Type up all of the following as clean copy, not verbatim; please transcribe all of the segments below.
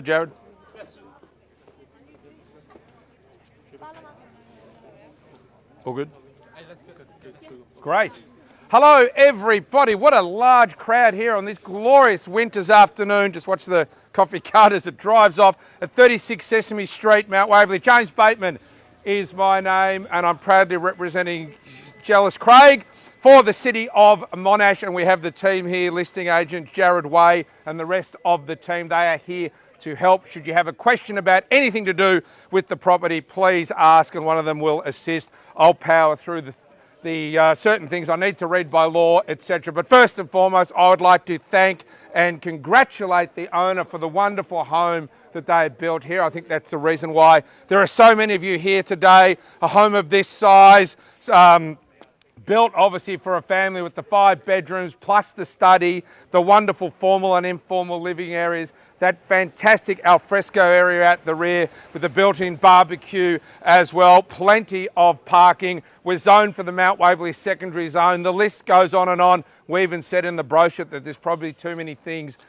Jared? All good? Great. Hello, everybody. What a large crowd here on this glorious winter's afternoon. Just watch the coffee cart as it drives off at 36 Sesame Street, Mount Waverley. James Bateman is my name, and I'm proudly representing Jellis Craig for the city of Monash, and we have the team here, listing agent Jared Way and the rest of the team. They are here to help. Should you have a question about anything to do with the property, please ask and one of them will assist. I'll power through the certain things I need to read by law, etc. But first and foremost, I would like to thank and congratulate the owner for the wonderful home that they have built here. I think that's the reason why there are so many of you here today. A home of this size, built obviously for a family with the 5 bedrooms plus the study, the wonderful formal and informal living areas, that fantastic alfresco area at the rear with the built-in barbecue as well, plenty of parking. We're zoned for the Mount Waverley secondary zone. The list goes on and on. We even said in the brochure that there's probably too many things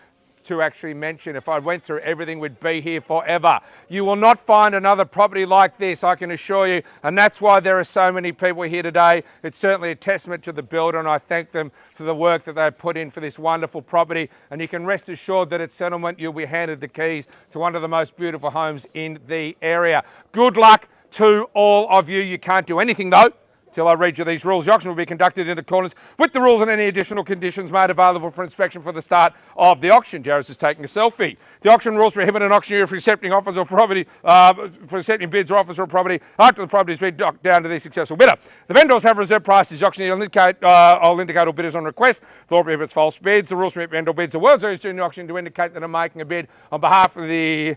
to actually mention. If I went through everything, we'd be here forever. You will not find another property like this, I can assure you, and that's why there are so many people here today. It's certainly a testament to the builder, and I thank them for the work that they've put in for this wonderful property. And you can rest assured that at settlement you'll be handed the keys to one of the most beautiful homes in the area. Good luck to all of you. You can't do anything though till I read you these rules. The auction will be conducted in accordance with the rules and any additional conditions made available for inspection for the start of the auction. Jared is taking a selfie. The auction rules prohibit an auctioneer from accepting offers or property, for accepting bids or offers for a property after the property has been knocked down to the successful bidder. The vendors have reserved prices. The auctioneer will indicate all bidders on request. The law prohibits false bids. The rules permit vendor bids. The words used during the auction to indicate that I'm making a bid on behalf of the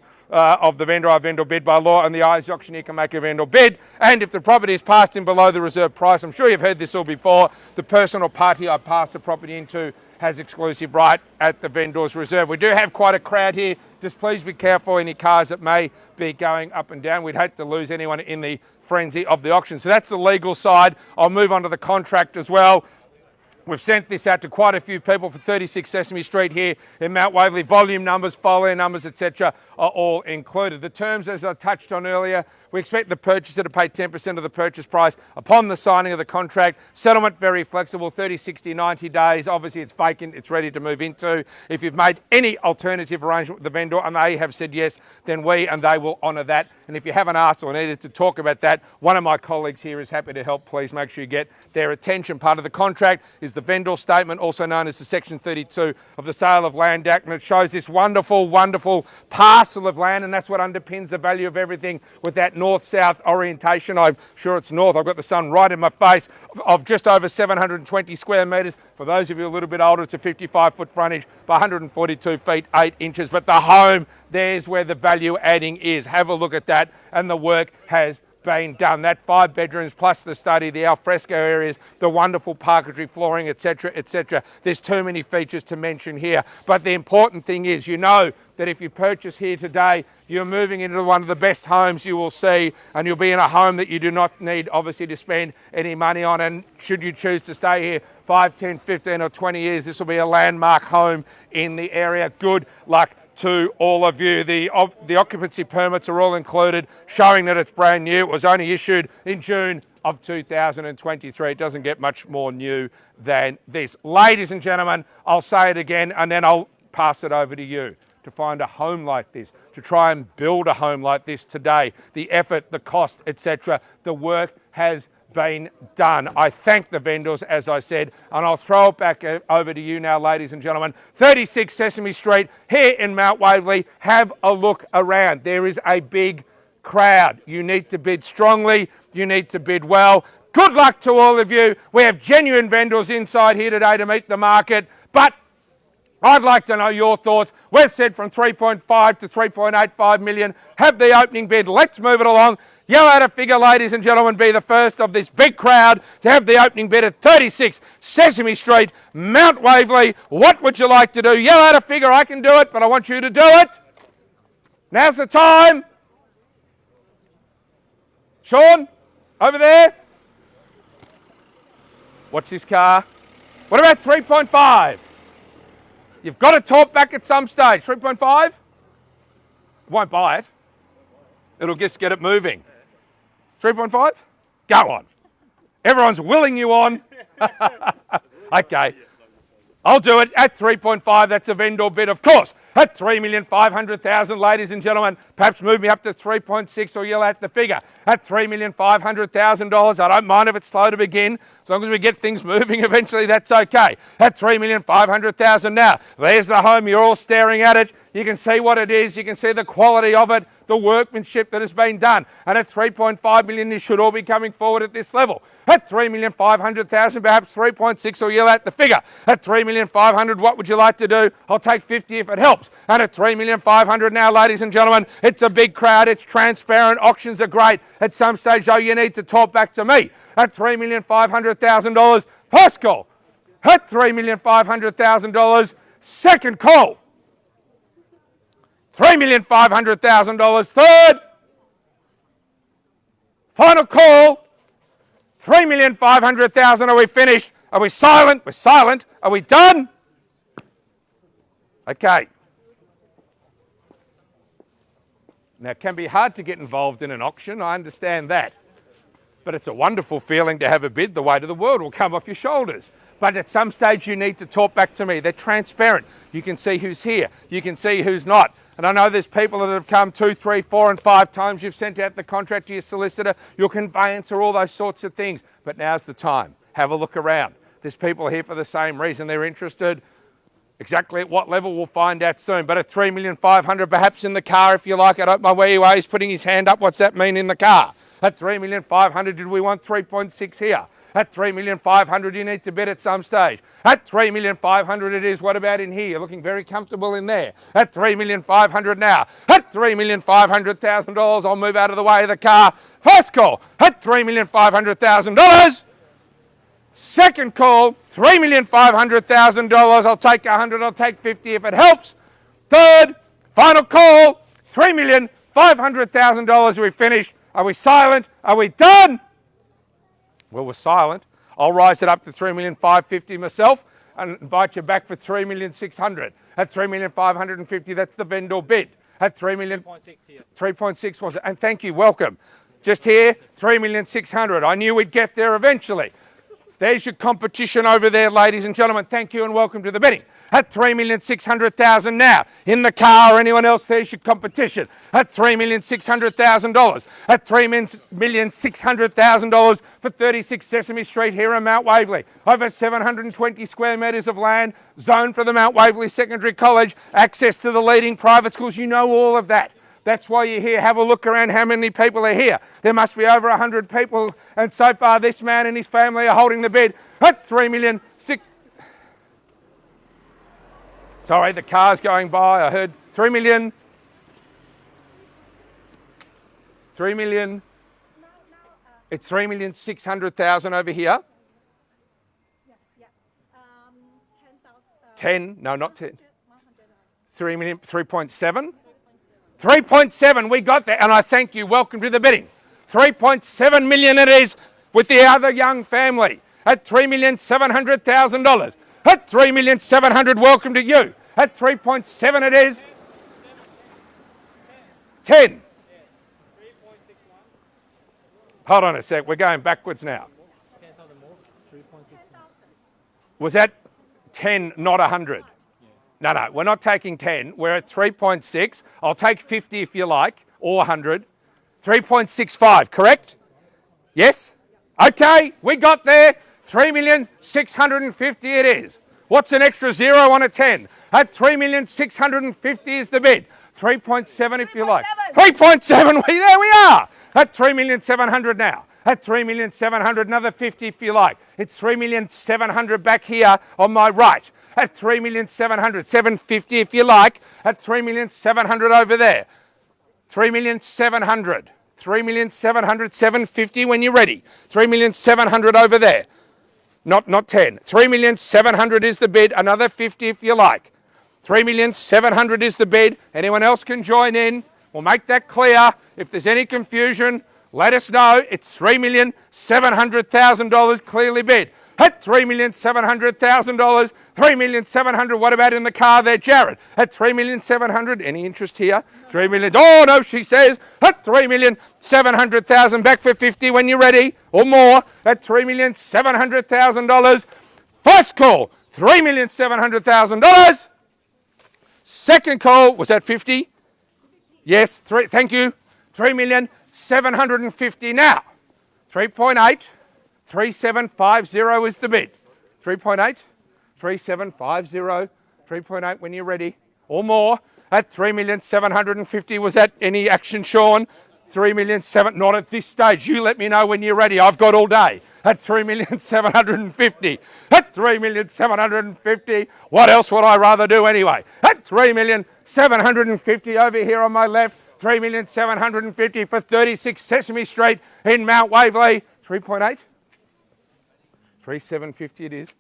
vendor or vendor bid by law, and the auctioneer can make a vendor bid. And if the property is passed in below the reserve price, I'm sure you've heard this all before, the person or party I pass the property into has exclusive right at the vendor's reserve. We do have quite a crowd here. Just please be careful any cars that may be going up and down. We'd hate to lose anyone in the frenzy of the auction. So that's the legal side. I'll move on to the contract as well. We've sent this out to quite a few people for 36 Sesame Street here in Mount Waverley. Volume numbers, folio numbers, etc. are all included. The terms, as I touched on earlier, we expect the purchaser to pay 10% of the purchase price upon the signing of the contract. Settlement, very flexible, 30, 60, 90 days. Obviously, it's vacant, it's ready to move into. If you've made any alternative arrangement with the vendor and they have said yes, then we and they will honour that. And if you haven't asked or needed to talk about that, one of my colleagues here is happy to help. Please make sure you get their attention. Part of the contract is the vendor statement, also known as the Section 32 of the Sale of Land Act, and it shows this wonderful, wonderful parcel of land, and that's what underpins the value of everything with that north-south orientation. I'm sure it's north. I've got the sun right in my face, of just over 720 square metres. For those of you a little bit older, it's a 55-foot frontage by 142 feet 8 inches. But the home, there's where the value adding is. Have a look at that, and the work has been done. That 5 bedrooms plus the study, the alfresco areas, the wonderful parquetry flooring, etc., etc. There's too many features to mention here. But the important thing is, you know that if you purchase here today, you're moving into one of the best homes you will see, and you'll be in a home that you do not need, obviously, to spend any money on. And should you choose to stay here 5, 10, 15 or 20 years, this will be a landmark home in the area. Good luck to all of you. The occupancy permits are all included, showing that it's brand new. It was only issued in June of 2023. It doesn't get much more new than this. Ladies and gentlemen, I'll say it again and then I'll pass it over to you. To find a home like this, to try and build a home like this today, the effort, the cost, etc., the work has been done. I thank the vendors, as I said, and I'll throw it back over to you now, ladies and gentlemen. 36 Sesame Street here in Mount Waverley. Have a look around. There is a big crowd. You need to bid strongly. You need to bid well. Good luck to all of you. We have genuine vendors inside here today to meet the market, but I'd like to know your thoughts. We've said from 3.5 to 3.85 million. Have the opening bid. Let's move it along. Yell out a figure, ladies and gentlemen. Be the first of this big crowd to have the opening bid at 36 Sesame Street, Mount Waverley. What would you like to do? Yell out a figure. I can do it, but I want you to do it. Now's the time. Sean, over there. What's this car? What about 3.5? You've got to talk back at some stage. 3.5? Won't buy it. It'll just get it moving. 3.5? Go on. Everyone's willing you on. Okay. I'll do it at 3.5. That's a vendor bid, of course. At 3,500,000, ladies and gentlemen. Perhaps move me up to 3.6 or yell at the figure. At $3,500,000. I don't mind if it's slow to begin. As long as we get things moving eventually, that's okay. At 3,500,000 now. There's the home. You're all staring at it. You can see what it is. You can see the quality of it, the workmanship that has been done. And at 3.5 million, this should all be coming forward at this level. At 3,500,000, perhaps 3.6 or yell at the figure. At 3,500,000, what would you like to do? I'll take 50 if it helps. And at 3,500,000 now, ladies and gentlemen, it's a big crowd. It's transparent. Auctions are great. At some stage, though, you need to talk back to me. At $3,500,000, first call. At $3,500,000, second call. $3,500,000, third. Final call. 3,500,000. Are we finished? Are we silent? We're silent. Are we done? Okay. Now, it can be hard to get involved in an auction. I understand that. But it's a wonderful feeling to have a bid. The weight of the world will come off your shoulders. But at some stage, you need to talk back to me. They're transparent. You can see who's here. You can see who's not. And I know there's people that have come 2, 3, 4 and 5 times. You've sent out the contract to your solicitor, your conveyancer, all those sorts of things. But now's the time. Have a look around. There's people here for the same reason. They're interested. Exactly at what level, we'll find out soon. But at 3,500,000, perhaps in the car, if you like. I don't know where you are. He's putting his hand up. What's that mean in the car? At 3,500,000, did we want 3.6 here? At 3,500,000, you need to bid at some stage. At 3,500,000 it is. What about in here? You're looking very comfortable in there. At 3,500,000 now. At $3,500,000, I'll move out of the way of the car. First call. At $3,500,000. Second call. $3,500,000. I'll take 100. I'll take 50 if it helps. Third, final call. $3,500,000. Are we finished? Are we silent? Are we done? Well, we're silent. I'll rise it up to 3,550,000 myself and invite you back for 3,600,000. At 3,550,000, that's the vendor bid. At 3,000,000, 3.6 was it? And thank you, welcome. Just here, 3,600,000. I knew we'd get there eventually. There's your competition over there, ladies and gentlemen. Thank you and welcome to the bidding. At 3,600,000 now. In the car or anyone else, there's your competition. At $3,600,000. At $3,600,000 for 36 Sesame Street here in Mount Waverley. Over 720 square metres of land, zone for the Mount Waverley Secondary College, access to the leading private schools. You know all of that. That's why you're here. Have a look around how many people are here. There must be over 100 people, and so far this man and his family are holding the bid at $3,600,000. Sorry, the car's going by. I heard 3 million. 3 million. It's 3,600,000 over here. Yeah. 10,000. 10? No, not 10. 3 million. 3.7. 3.7. We got that, and I thank you. Welcome to the bidding. 3.7 million it is with the other young family at $3,700,000. At 3,700,000, welcome to you. At 3.7 it is. 10. Hold on a sec, we're going backwards now. Was that 10, not 100? No, we're not taking 10. We're at 3.6. I'll take 50 if you like, or 100. 3.65, correct? Yes? Okay, we got there. 3,650,000 it is. What's an extra zero on a 10? At 3,650,000 is the bid. 3.7 if you like. 3.7, there we are. At 3,700,000 now. At 3,700,000, another 50 if you like. It's 3,700,000 back here on my right. At 3,700,000, 750 if you like. At 3,700,000 over there. 3,700,000. 3,700,000, 750 when you're ready. 3,700,000 over there. Not 10. 3,700,000 is the bid. Another 50 if you like. 3,700,000 is the bid. Anyone else can join in. We'll make that clear. If there's any confusion, let us know. It's $3,700,000 clearly bid. At $3,700,000. $3,700,000. What about in the car there, Jared? At $3,700,000. Any interest here? $3 million. Oh no, she says. At $3,700,000. Back for 50 when you're ready, or more. At $3,700,000. First call, $3,700,000. Second call, was that 50? Yes, thank you. 3,750,000 now. 3.8, 3750 is the bid. 3.8, 3750, 3.8 when you're ready, or more. At 3,750,000, was that any action, Sean? 3,700,000, not at this stage. You let me know when you're ready. I've got all day. At 3,750,000. At 3,750,000. What else would I rather do anyway? At 3,750,000 over here on my left. 3,750,000 for 36 Sesame Street in Mount Waverley. 3.8. 3,750 it is,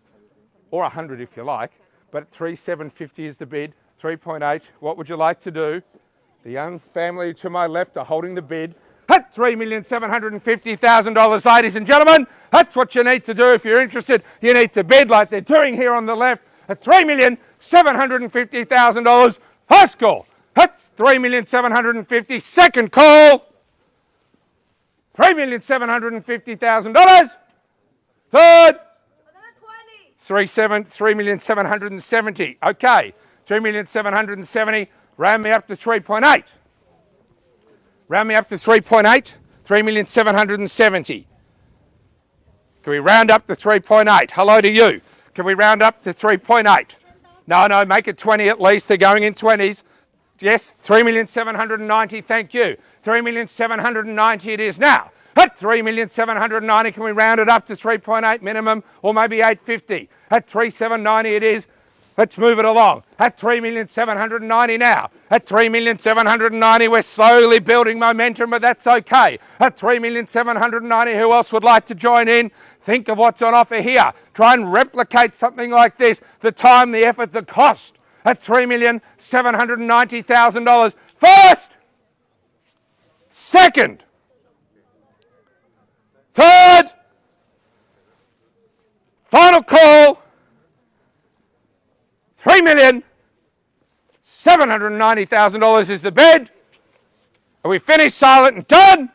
or 100 if you like. But 3,750 is the bid. 3.8. What would you like to do? The young family to my left are holding the bid. At $3,750,000, ladies and gentlemen. That's what you need to do if you're interested. You need to bid like they're doing here on the left at $3,750,000. First call. That's $3,750,000. Second call. $3,750,000. Third. 3,770,000. Okay. 3,770,000. Round me up to 3.8. Round me up to 3.8. 3,770,000. Can we round up to 3.8? Hello to you. Can we round up to 3.8? No, make it 20 at least. They're going in 20s. Yes, 3,790,000. Thank you. 3,790,000 it is now. At 3,790,000, can we round it up to 3.8 minimum, or maybe 850? At 3,790,000 it is. Let's move it along. At 3,790,000 now. At 3,790,000, we're slowly building momentum, but that's okay. At 3,790,000, who else would like to join in? Think of what's on offer here. Try and replicate something like this. The time, the effort, the cost. At $3,790,000. First, second, third, final call. $3,790,000 is the bid. Are we finished, silent and done?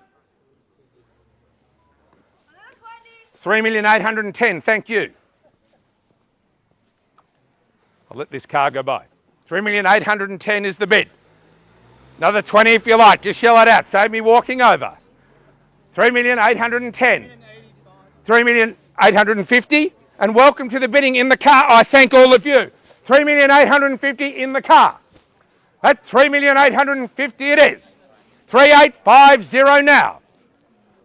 3,810,000, thank you. I'll let this car go by. 3,810,000 is the bid. Another 20 if you like, just yell it out, save me walking over. 3,810,000. 3,850,000, and welcome to the bidding in the car. I thank all of you. 3,850,000 in the car. At 3,850,000 it is. 3,850 now.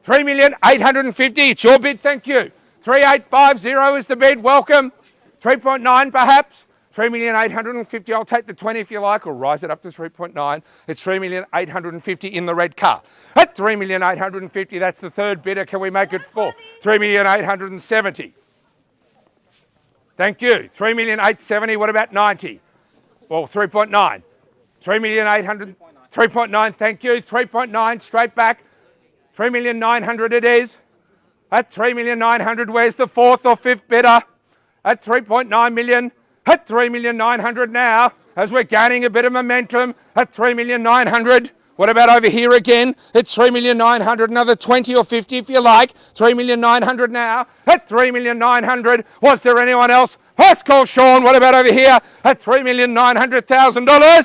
3,850,000, it's your bid, thank you. 3,850 is the bid, welcome. 3.9 perhaps. 3,850,000, I'll take the 20 if you like, or rise it up to 3.9. It's 3,850,000 in the red car. At 3,850,000, that's the third bidder. Can we make it 4? 3,870,000. Thank you. 3,870,000, what about 90? Well, 3.9. 3,800,000, 3.9, thank you. 3.9, straight back. 3,900,000 it is. At 3,900,000, where's the fourth or fifth bidder? At 3.9 million. At 3,900,000 now, as we're gaining a bit of momentum. At 3,900,000. What about over here again? It's 3,900,000, another 20 or 50 if you like. 3,900,000 now. At 3,900,000. Was there anyone else? First call, Sean. What about over here? At $3,900,000. Another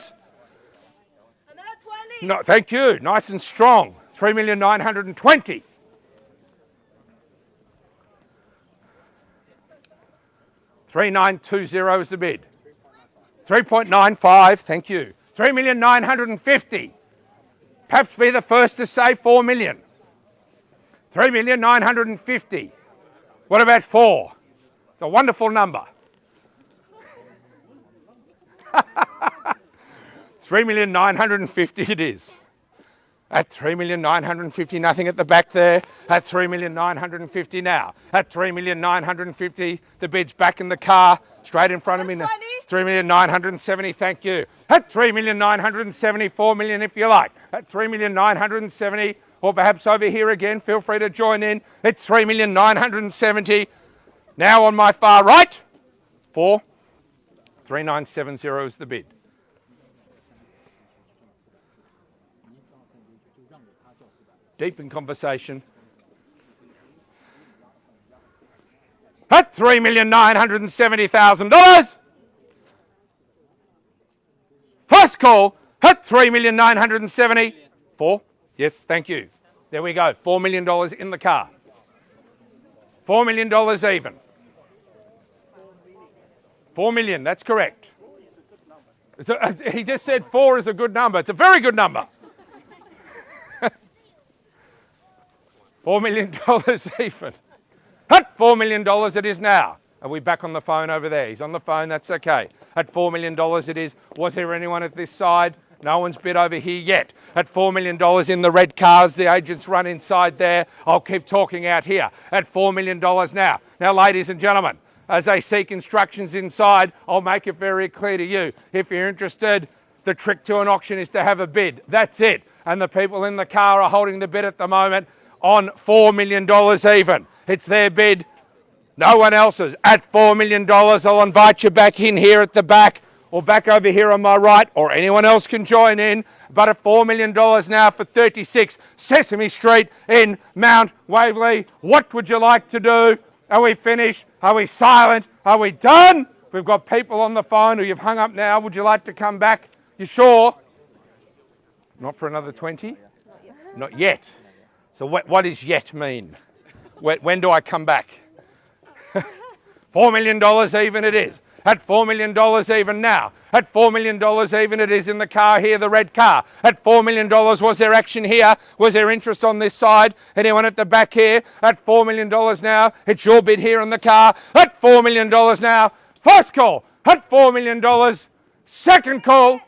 20. No, thank you. Nice and strong. 3,920,000. 3,920 is the bid. 3.95, thank you. 3,950,000. Perhaps be the first to say 4 million. 3,950,000. What about 4? It's a wonderful number. 3,950,000 it is. At 3,950,000, nothing at the back there. At 3,950,000 now. At 3,950,000, the bid's back in the car, straight in front of me now. 3,970,000, thank you. At 3,970,000, 4 million if you like. At 3,970,000, or perhaps over here again, feel free to join in. It's 3,970,000. Now on my far right, 4. 3970 is the bid. Deep in conversation. At $3,970,000. First call at $3,974,000. Yes, thank you. There we go. $4 million in the car. $4 million even. 4 million, that's correct. He just said 4 is a good number. It's a very good number. $4 million even. At $4 million it is now. Are we back on the phone over there? He's on the phone, that's okay. At $4 million it is. Was there anyone at this side? No one's bid over here yet. At $4 million in the red cars, the agents run inside there. I'll keep talking out here. At $4 million now. Now, ladies and gentlemen, as they seek instructions inside, I'll make it very clear to you. If you're interested, the trick to an auction is to have a bid. That's it. And the people in the car are holding the bid at the moment on $4 million even. It's their bid, no one else's. At $4 million, I'll invite you back in here at the back or back over here on my right, or anyone else can join in. But at $4 million now for 36 Sesame Street in Mount Waverley. What would you like to do? Are we finished? Are we silent? Are we done? We've got people on the phone who you've hung up now. Would you like to come back? You sure? Not for another 20? Not yet. So what does yet mean? When do I come back? $4 million even it is. At $4 million even now. At $4 million even it is in the car here, the red car. At $4 million, was there action here? Was there interest on this side? Anyone at the back here? At $4 million now, it's your bid here in the car. At $4 million now, first call. At $4 million, second call.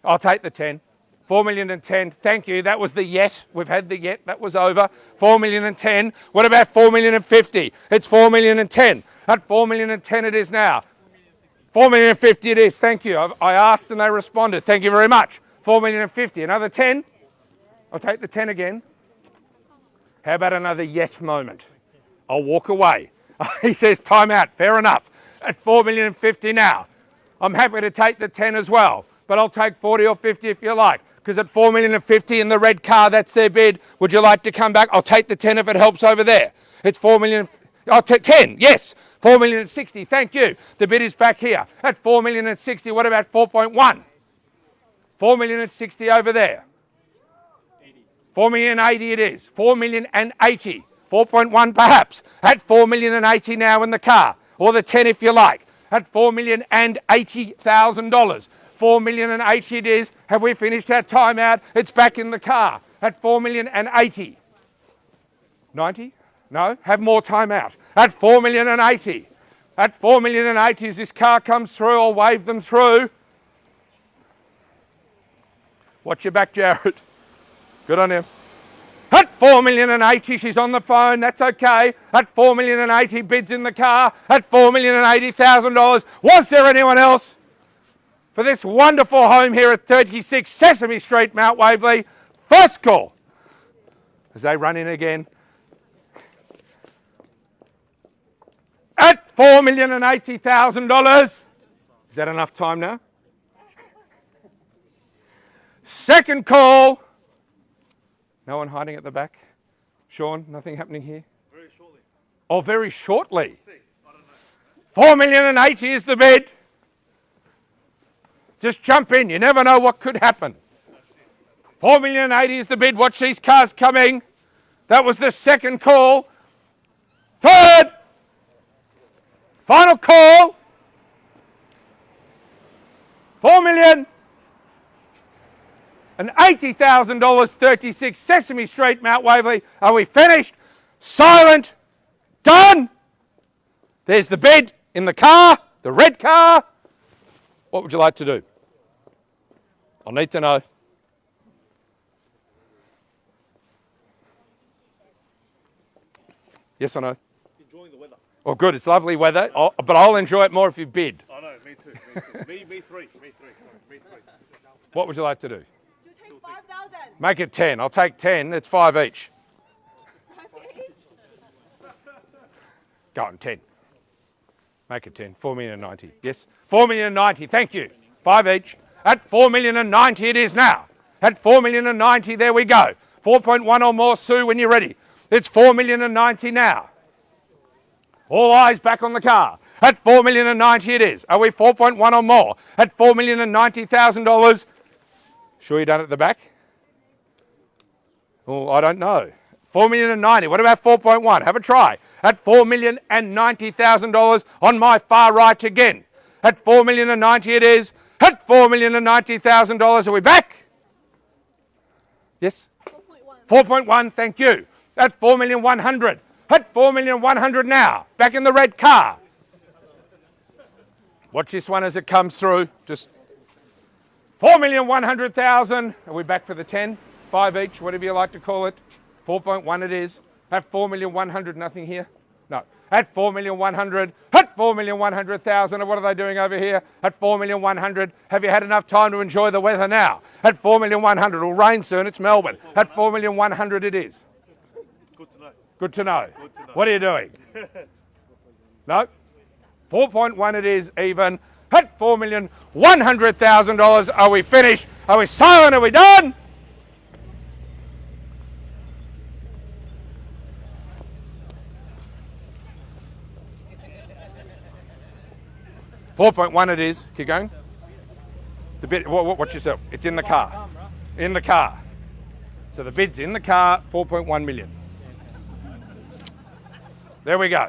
I'll take the 10. 4 million and 10. Thank you. That was the yet. We've had the yet. That was over. 4 million and 10. What about 4 million and 50? It's 4 million and 10. At 4 million and 10 it is now. 4 million and 50 it is. Thank you. I asked and they responded. Thank you very much. 4 million and 50. Another 10. I'll take the 10 again. How about another yet moment? I'll walk away. He says time out. Fair enough. At 4 million and 50 now. I'm happy to take the 10 as well. But I'll take 40 or 50 if you like. Because at 4 million and 50 in the red car, that's their bid. Would you like to come back? I'll take the 10 if it helps over there. It's 4 million. I'll take 10. Yes. 4 million and 60. Thank you. The bid is back here. At 4 million and 60. What about 4.1? 4 million and 60 over there. 4 million and 80 it is. 4 million and 80. 4.1 perhaps. At 4 million and 80 now in the car. Or the 10 if you like. At $4,080,000. 4 million and 80 it is. Have we finished our timeout? It's back in the car at 4 million and 80. 90? No? Have more timeout. At 4 million and 80. At 4 million and 80 as this car comes through, I'll wave them through. Watch your back, Jared. Good on him. At 4 million and 80, she's on the phone. That's okay. At 4 million and 80, bids in the car. At $4 million and $80,000. Was there anyone else? For this wonderful home here at 36 Sesame Street, Mount Waverley. First call. As they run in again. At $4,080,000. Is that enough time now? Second call. No one hiding at the back? Sean, nothing happening here? Very shortly. Oh, very shortly. I don't know. 4 million and 80 is the bid. Just jump in. You never know what could happen. 4 million and 80 is the bid. Watch these cars coming. That was the second call. Third. Final call. 4 million and $80,000, 36 Sesame Street, Mount Waverley. Are we finished? Silent. Done. There's the bid in the car, the red car. What would you like to do? I'll need to know. Yes or no? Enjoying the weather. Oh, good. It's lovely weather. Oh, but I'll enjoy it more if you bid. I know, me too. Me three. What would you like to do? You take 5,000. Make it 10. I'll take 10. It's 5 each. Go on, 10. Make it 10. 4,090,000. Yes. 4,090,000. Thank you. 5 each. At 4,090,000 it is now. At 4,090,000, there we go. 4.1 or more, Sue, when you're ready. It's 4,090,000 now. All eyes back on the car. At 4,090,000 it is. Are we 4.1 or more? At $4,090,000. Sure you done it at the back? Oh, I don't know. 4,090,000. What about 4.1? Have a try. At $4,090,000 on my far right again. At 4,090,000 it is. At $4,090,000. Are we back? Yes? 4.1, thank you. At 4,100,000. At 4,100,000 now. Back in the red car. Watch this one as it comes through. Just 4,100,000. Are we back for the 10? 5 each, whatever you like to call it. 4.1 it is. At 4,100,000, nothing here? No. At 4,100,000. At 4,100,000. And what are they doing over here? At 4,100,000. Have you had enough time to enjoy the weather now? At 4,100,000. It'll rain soon. It's Melbourne. At 4,100,000 it is. Good to know. Good to know. Good to know. What are you doing? No? 4.1 it is even. At $4,100,000. Are we finished? Are we silent? Are we done? $4.1 it is. Keep going. The bid. Watch yourself. It's in the car. In the car. So the bid's in the car. 4.1 million. There we go.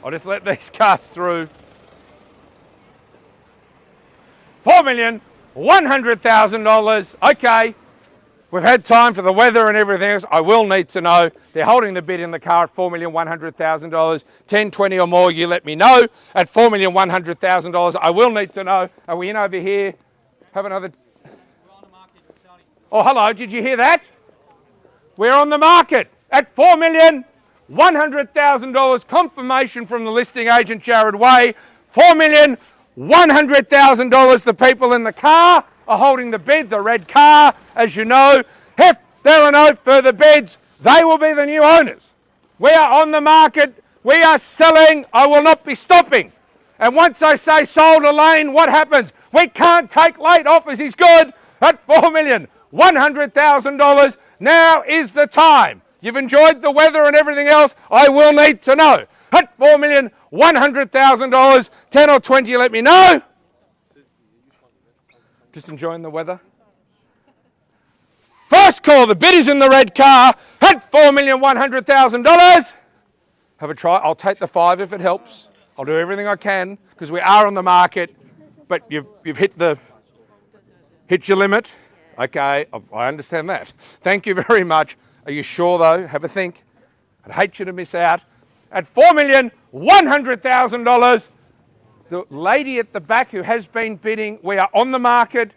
I'll just let these cars through. $4,100,000. Okay. We've had time for the weather and everything else. I will need to know. They're holding the bid in the car at $4,100,000. 10, 20 or more, you let me know. At $4,100,000, I will need to know. Are we in over here? Have another. Oh, hello. Did you hear that? We're on the market at $4,100,000. Confirmation from the listing agent, Jared Way. $4,100,000. The people in the car are holding the bid, the red car, as you know. If there are no further bids, they will be the new owners. We are on the market. We are selling. I will not be stopping. And once I say sold Elaine, what happens? We can't take late offers. He's good at $4,100,000. Now is the time. You've enjoyed the weather and everything else. I will need to know. At $4,100,000, 10 or 20, let me know. Just enjoying the weather. First call, the bid is in the red car at $4,100,000. Have a try. I'll take the 5 if it helps. I'll do everything I can because we are on the market, but you've hit your limit. Okay, I understand that. Thank you very much. Are you sure though? Have a think. I'd hate you to miss out. At $4,100,000. The lady at the back who has been bidding, we are on the market.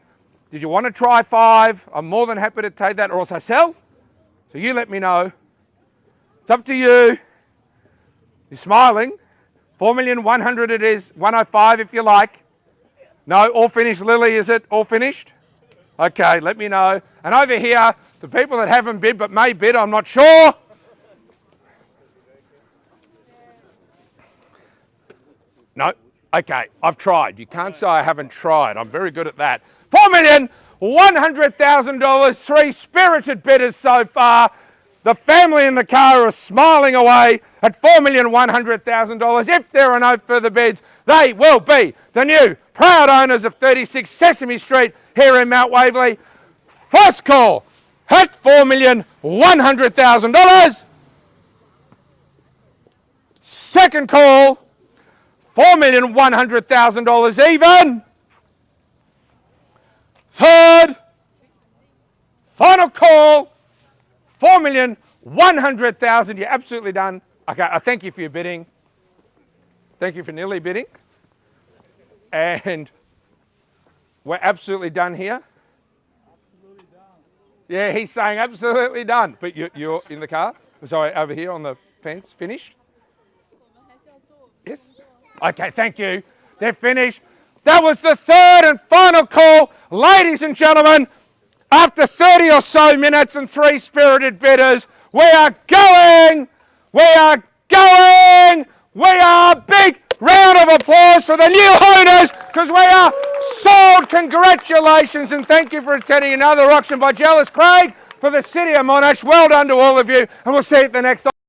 Did you want to try 5? I'm more than happy to take that or else I sell. So you let me know. It's up to you. You're smiling. 4,100,000 it is. 105 if you like. No, all finished. Lily, is it all finished? Okay, let me know. And over here, the people that haven't bid but may bid, I'm not sure. No. Okay, I've tried. You can't say I haven't tried. I'm very good at that. $4,100,000, 3 spirited bidders so far. The family in the car are smiling away at $4,100,000. If there are no further bids, they will be the new proud owners of 36 Sesame Street here in Mount Waverley. First call at $4,100,000. Second call, $4,100,000 even. Third, final call, $4,100,000. You're absolutely done. Okay, I thank you for your bidding. Thank you for nearly bidding. And we're absolutely done here. Absolutely done. Yeah, he's saying absolutely done. But you're in the car? Sorry, over here on the fence. Finished? Yes? Okay, thank you. They're finished. That was the third and final call. Ladies and gentlemen, after 30 or so minutes and 3 spirited bidders, We are going. We are going. We are big round of applause for the new owners because we are sold. Congratulations and thank you for attending another auction by Jellis. Craig for the City of Monash. Well done to all of you and we'll see you at the next